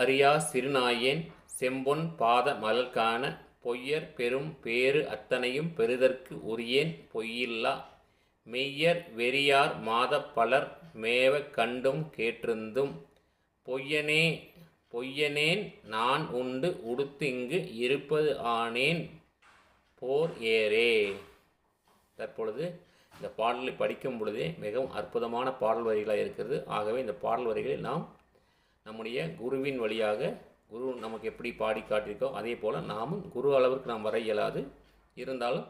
அறியா சிறுநாயேன் செம்பொன் பாத மலர்காண பொய்யர் பெரும் பேறு அத்தனையும் பெறுதற்கு உரியேன் பொய்யில்லா மெய்யர் வெறியார் மாதப் பலர் மேவக் கண்டும் கேட்டிருந்தும் பொய்யனேன் நான் உண்டு உடுத்து இங்கு இருப்பது ஆனேன் போர் ஏறே. தற்பொழுது இந்த பாடலை படிக்கும் பொழுதே மிகவும் அற்புதமான பாடல் வரிகளாக இருக்கிறது. ஆகவே இந்த பாடல் வரிகளை நாம் நம்முடைய குருவின் வழியாக, குரு நமக்கு எப்படி பாடி காட்டியிருக்கோ அதே போல் நாமும் குரு அளவிற்கு நாம் வர இயலாது. இருந்தாலும்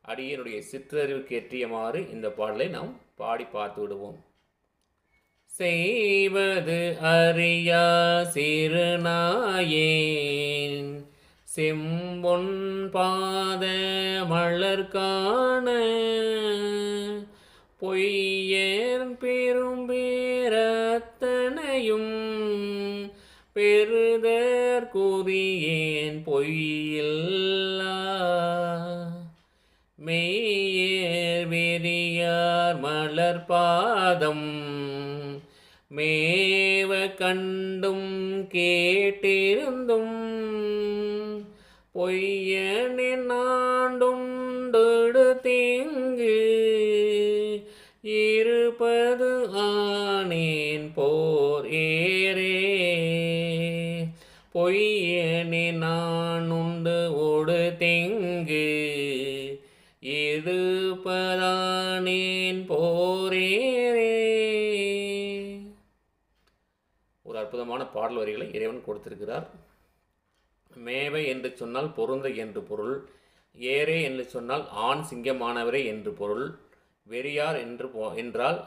அடியனுடைய சிற்றறிவுக்கு ஏற்றியமாறு இந்த பாடலை நாம் பாடி பார்த்து விடுவோம். செய்வது அறியா சிறுநாயேன் செம்பொன் பாத மலர்காண பொய்யர் பெரும்பேரத்தனையும் பெறுதற்குரியேன் பொய்யில்லா மெய்யர் வெறியார் மலர்பாதம் மேவ கண்டும் கேட்டிருந்தும் பொய்யனின் நாண்டுண்டெடுத்தீங்கு இருப்பது ஆனேன் போர் ஏறே. பொய்யனின் நானுண்டு ஒடுத்தீங்கு இருப்பதானேன் போரேரே. ஒரு அற்புதமான பாடல் வரிகளை இறைவன் கொடுத்திருக்கிறார். மேவை என்று சொன்னால் பொருந்த என்று பொருள், ஏரே என்று சொன்னால் ஆண் சிங்கமானவரே என்று பொருள், வெறியார் என்றால்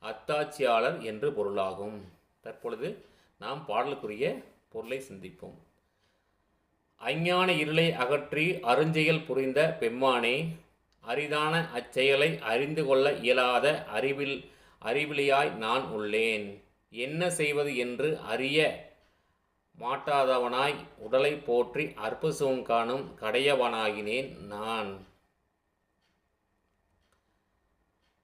அத்தாட்சியாளர் என்று பொருளாகும். தற்பொழுது நாம் பாடலுக்குரிய பொருளை சிந்திப்போம். அஞ்ஞான இருளை அகற்றி அருஞ்செயல் புரிந்த பெம்மானே, அரிதான அச்செயலை அறிந்து கொள்ள இயலாத அறிவிலியாய் நான் உள்ளேன். என்ன செய்வது என்று அறிய மாட்டாதவனாய் உடலை போற்றி அற்பசுகம் காணும் கடையவனாகினேன் நான்.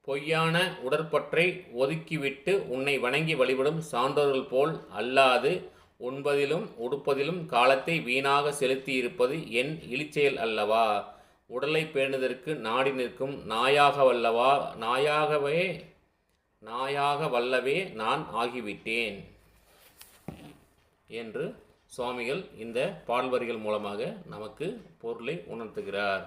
பொய்யான உடற்பற்றை ஒதுக்கிவிட்டு உன்னை வணங்கி வழிபடும் சான்றோர்கள் போல் அல்லாது உண்பதிலும் உடுப்பதிலும் காலத்தை வீணாக செலுத்தி இருப்பது என் இழிச்செயல் அல்லவா? உடலை பேணுதற்கு நாடி நிற்கும் நாயாக வல்லவே நான் ஆகிவிட்டேன் என்று சுவாமிகள் இந்த பாடல் வரிகள் மூலமாக நமக்கு பொருளை உணர்த்துகிறார்.